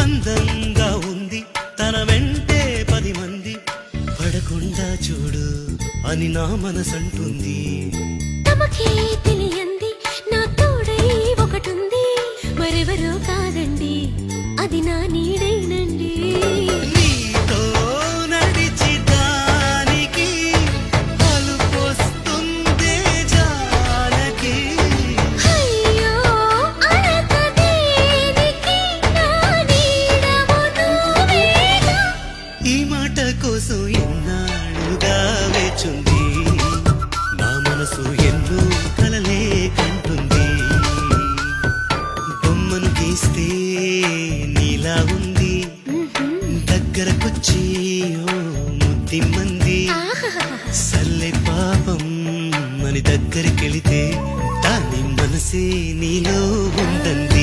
అందంగా ఉంది తన వెంటే 10 మంది పడకుండా చూడు అని నా మనసంటుంది. తమకే తెలియంది నా తోడై ఒకటుంది, మరెవరో కాదండి అది నా నీడేనండి. నీతో నడిచిదానికి అలుపొస్తుందే జానకి. అయ్యో అనకదేనికి నా నీడవు నువ్వేగా. ఈ మాట కోసం ఎన్నాళ్ళుగా వేచుంది నా మనసు, ఎన్నో కలలే కంటుంది. బొమ్మను గీస్తే నీలా ఉంది, దగ్గరకొచ్చి ఓ ముద్దిమ్మంది. సల్లే పాపం అని దగ్గరికెళితే దాని మనసే నీలో ఉందండి.